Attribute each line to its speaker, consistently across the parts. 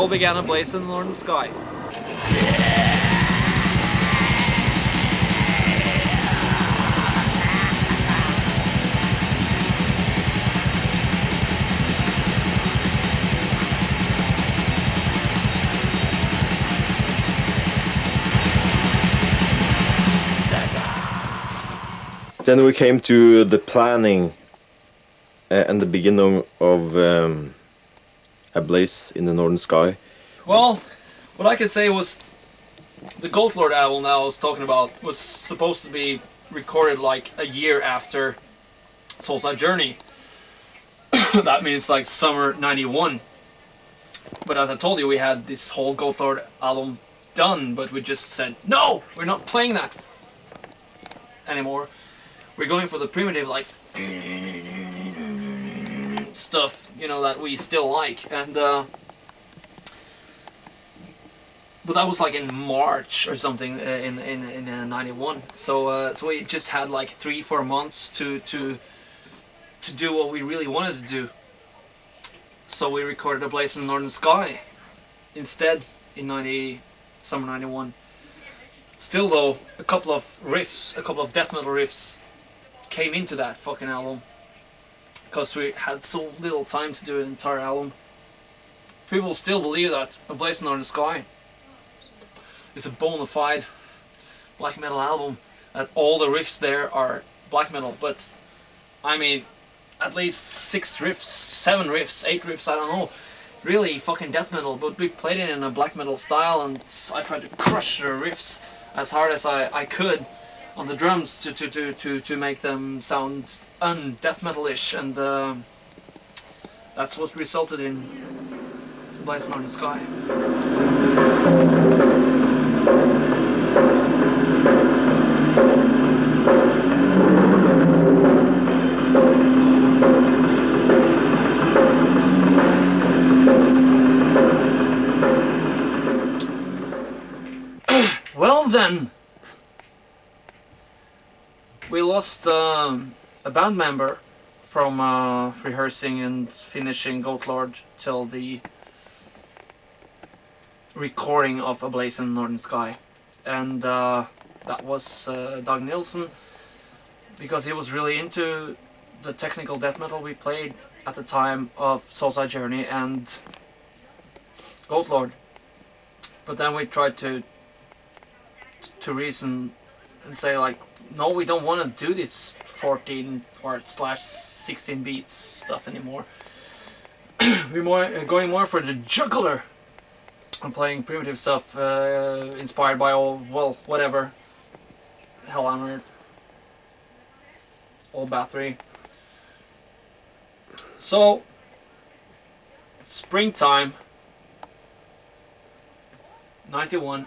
Speaker 1: all began a blaze in the northern sky.
Speaker 2: Then we came to the planning and the beginning of a blaze in the northern sky.
Speaker 1: Well, what I could say was the Goat Lord album I was talking about was supposed to be recorded like a year after Soulside Journey. That means like summer '91. But as I told you, we had this whole Goat Lord album done, but we just said, no, we're not playing that anymore. We're going for the primitive, like, stuff, you know, that we still like. And but that was like in March or something in '91. So we just had like 3-4 months to do what we really wanted to do. So we recorded A Blaze in the Northern Sky instead in summer '91. Still though, a couple of death metal riffs came into that fucking album because we had so little time to do an entire album. People still believe that A Blaze in the Northern Sky is a bona fide black metal album, that all the riffs there are black metal, but I mean, at least 6 riffs, 7 riffs, 8 riffs, I don't know, really fucking death metal, but we played it in a black metal style, and I tried to crush the riffs as hard as I could on the drums to make them sound un-death metal-ish, and that's what resulted in The Blaze in the Northern Sky. Well then, we lost a band member from rehearsing and finishing Goat Lord till the recording of A Blaze in the Northern Sky, and that was Doug Nilsson, because he was really into the technical death metal we played at the time of Soulside Journey and Goat Lord. But then we tried to reason and say, like, no, we don't want to do this 14 part / 16 beats stuff anymore. We're going more for the juggler and playing primitive stuff inspired by whatever, Hellhammer, Old Bathory. So springtime '91,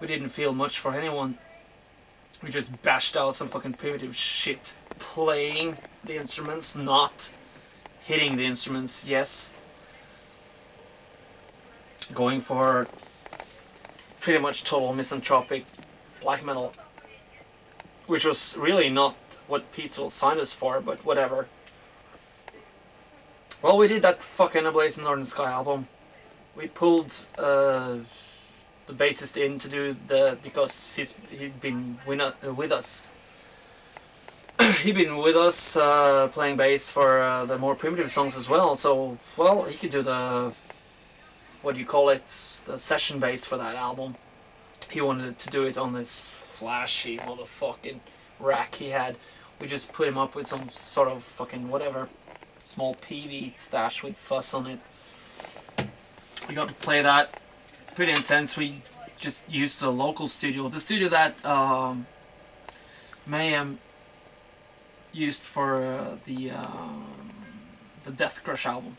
Speaker 1: we didn't feel much for anyone. We just bashed out some fucking primitive shit, playing the instruments, not hitting the instruments, yes. Going for pretty much total misanthropic black metal, which was really not what Peaceful signed us for, but whatever. Well, we did that fucking A Blaze in the Northern Sky album. We pulled the bassist in to do because he'd been with us. He'd been with us playing bass for the more primitive songs as well. So, well, he could do the, what do you call it, the session bass for that album. He wanted to do it on this flashy motherfucking rack he had. We just put him up with some sort of fucking whatever small PV stash with fuzz on it. We got to play that. Pretty intense. We just used the local studio, the studio that Mayhem used for the Death Crush album.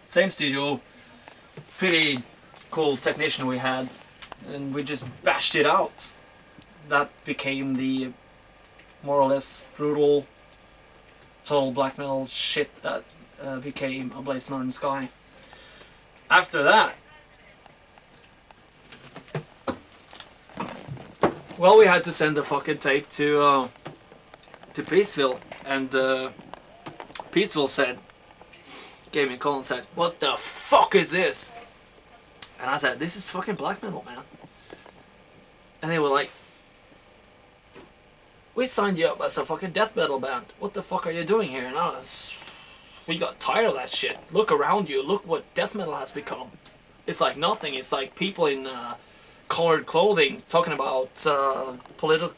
Speaker 1: Same studio, pretty cool technician we had, and we just bashed it out. That became the more or less brutal, total black metal shit that became A Blaze in the Northern Sky. After that, well, we had to send the fucking tape to Peaceville, and Peaceville said, gave me a call and said, "What the fuck is this?" And I said, "This is fucking black metal, man." And they were like, "We signed you up as a fucking death metal band. What the fuck are you doing here?" And we got tired of that shit. Look around you. Look what death metal has become. It's like nothing. It's like people in colored clothing talking about political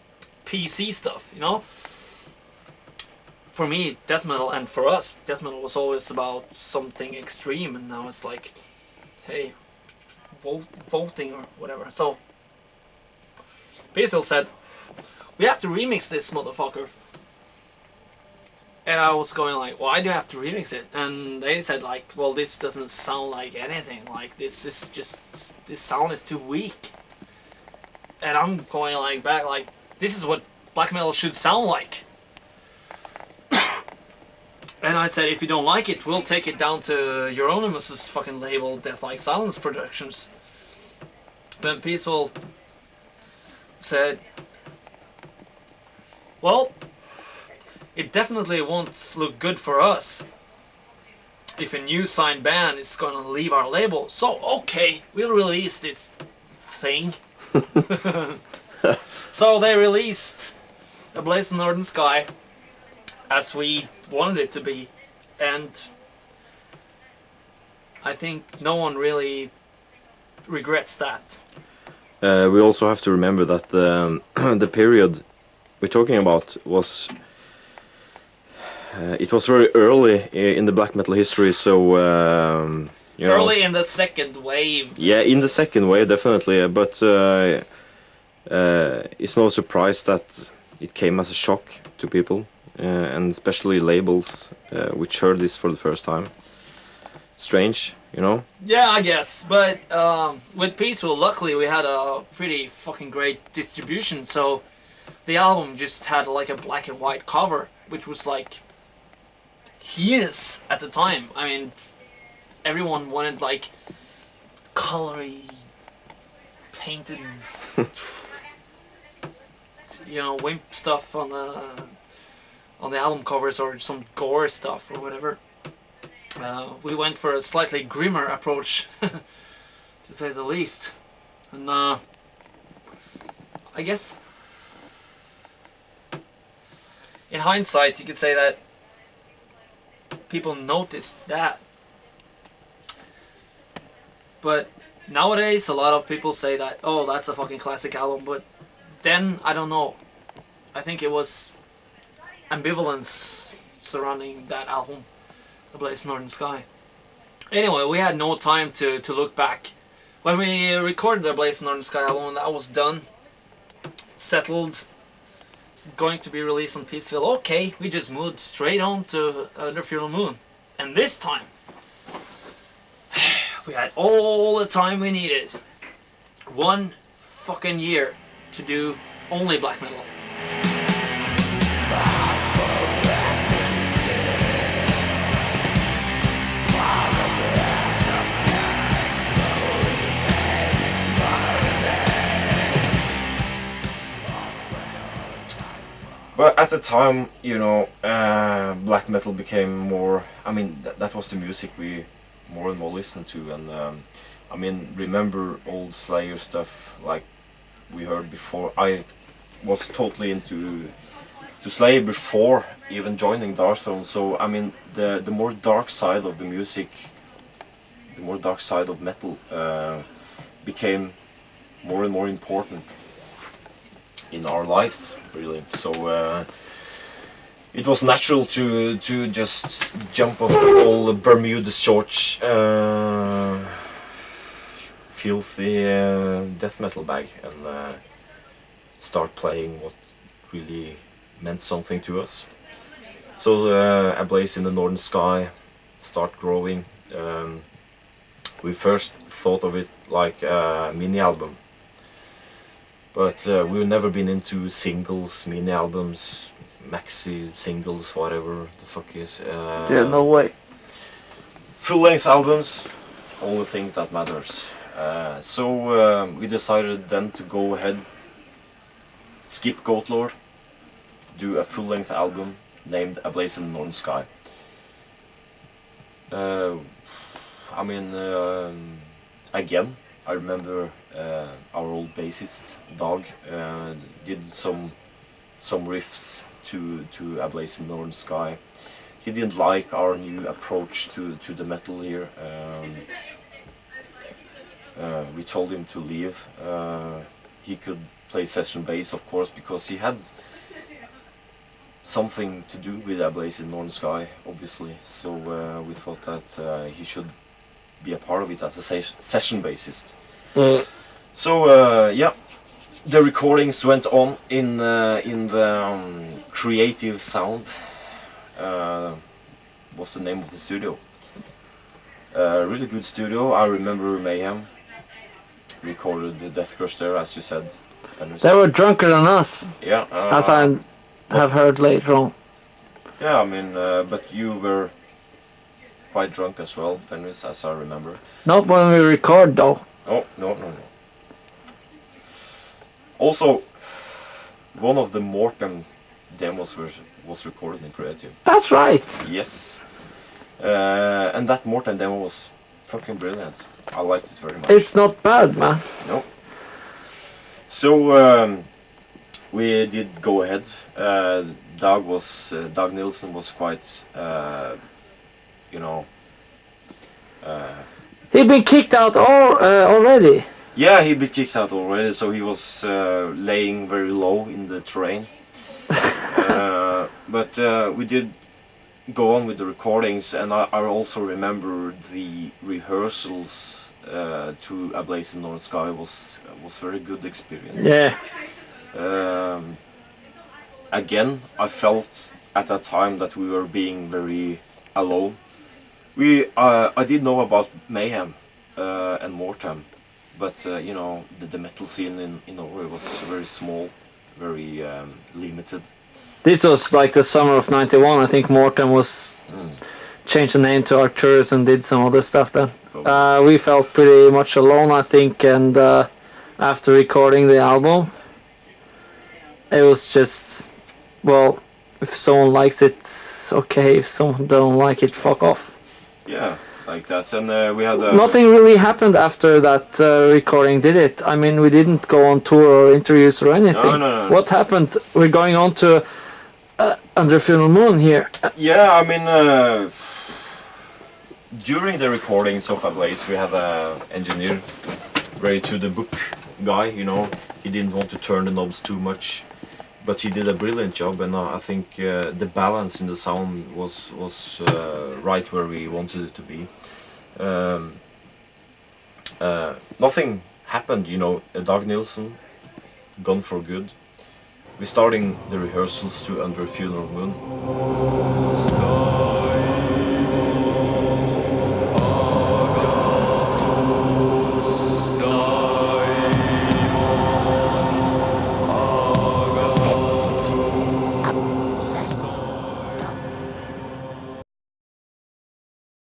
Speaker 1: PC stuff, you know? For me, death metal, and for us, death metal was always about something extreme, and now it's like, hey, voting or whatever. So, Basil said, "We have to remix this motherfucker." And I was going like, "Why do you have to remix it?" And they said like, "Well, this doesn't sound like anything. Like, this is just, this sound is too weak." And I'm going like back like, this is what black metal should sound like. And I said, "If you don't like it, we'll take it down to Euronymous' fucking label, Death Like Silence Productions." Then Peaceful said, "Well, it definitely won't look good for us if a new signed band is gonna leave our label. So, okay, we'll release this thing." So they released A Blaze in the Northern Sky as we wanted it to be, and I think no one really regrets that.
Speaker 2: We also have to remember that the period we're talking about was it was very early in the black metal history, so you know,
Speaker 1: Early in the second wave.
Speaker 2: yeah, in the second wave definitely, but it's no surprise that it came as a shock to people, and especially labels which heard this for the first time. Strange, you know?
Speaker 1: Yeah, I guess. But with Peaceful, luckily we had a pretty fucking great distribution, so the album just had like a black and white cover, which was like heinous at the time. I mean, everyone wanted like colory painted, you know, wimp stuff on the album covers, or some gore stuff or whatever. We went for a slightly grimmer approach, to say the least. And I guess in hindsight you could say that people noticed that. But nowadays a lot of people say that, oh, that's a fucking classic album, but then, I don't know. I think it was ambivalence surrounding that album, A Blaze in Northern Sky. Anyway, we had no time to look back. When we recorded The Blaze in Northern Sky album, and that was done, settled, it's going to be released on Peaceville, okay, we just moved straight on to Under Funeral Moon. And this time, we had all the time we needed. 1 fucking year to do only black metal.
Speaker 2: But at the time, you know, black metal became more. I mean, that was the music we more and more listened to, and I mean, remember old Slayer stuff like we heard before. I was totally into Slayer before even joining Darkthrone. So I mean, the more dark side of the music, the more dark side of metal became more and more important in our lives, really. So it was natural to just jump off the whole Bermuda shorts filthy death metal bag and start playing what really meant something to us. So A Blaze in the Northern Sky start growing. We first thought of it like a mini album, but we've never been into singles, mini albums, maxi singles, whatever the fuck is.
Speaker 1: Yeah, no way.
Speaker 2: Full-length albums, all the things that matters. So we decided then to go ahead, skip Goatlord, do a full-length album named A Blaze in the Northern Sky. Uh, I mean, again, I remember our old bassist Dag did some riffs to A Blaze in Northern Sky. He didn't like our new approach to the metal here. We told him to leave. He could play session bass, of course, because he had something to do with A Blaze in Northern Sky, obviously. So we thought that he should be a part of it as a session bassist. So yeah, the recordings went on in the Creative Sound. What's the name of the studio? Really good studio. I remember Mayhem recorded the Death Crush there, as you said. Fenris.
Speaker 3: They were drunker than us,
Speaker 2: Yeah.
Speaker 3: as I have heard later on.
Speaker 2: Yeah, I mean, but you were quite drunk as well, Fenris, as I remember.
Speaker 3: Not when we record though.
Speaker 2: Oh, no. Also, one of the morthen demos was recorded in Creative.
Speaker 3: That's right.
Speaker 2: Yes. And that morthen demo was fucking brilliant. I liked it very much.
Speaker 3: It's not bad, man.
Speaker 2: No. So we did go ahead. Dag Nilsson was quite, you know.
Speaker 3: He'd been kicked out already.
Speaker 2: Yeah, he'd been kicked out already, so he was laying very low in the terrain. But we did go on with the recordings, and I also remember the rehearsals to A Blaze in Northern Sky was very good experience.
Speaker 3: Yeah.
Speaker 2: Again, I felt at that time that we were being very alone. I did know about Mayhem and morthen, but you know, the metal scene in Norway was very small, very limited.
Speaker 3: This was like the summer of '91. I think morthen was changed the name to Arcturus and did some other stuff then. We felt pretty much alone, I think, and after recording the album, it was just, well, if someone likes it, okay. If someone don't like it, fuck off.
Speaker 2: Yeah, like that. And we had
Speaker 3: nothing really happened after that recording, did it? I mean, we didn't go on tour or interviews or anything.
Speaker 2: No.
Speaker 3: What happened? We're going on to Under Funeral Moon here.
Speaker 2: Yeah, I mean, during the recordings of A Blaze, we had an engineer, very to the book guy, you know. He didn't want to turn the knobs too much, but he did a brilliant job, and I think the balance in the sound was right where we wanted it to be. Nothing happened, you know. Dag Nilsson gone for good. We're starting the rehearsals to Under Funeral Moon.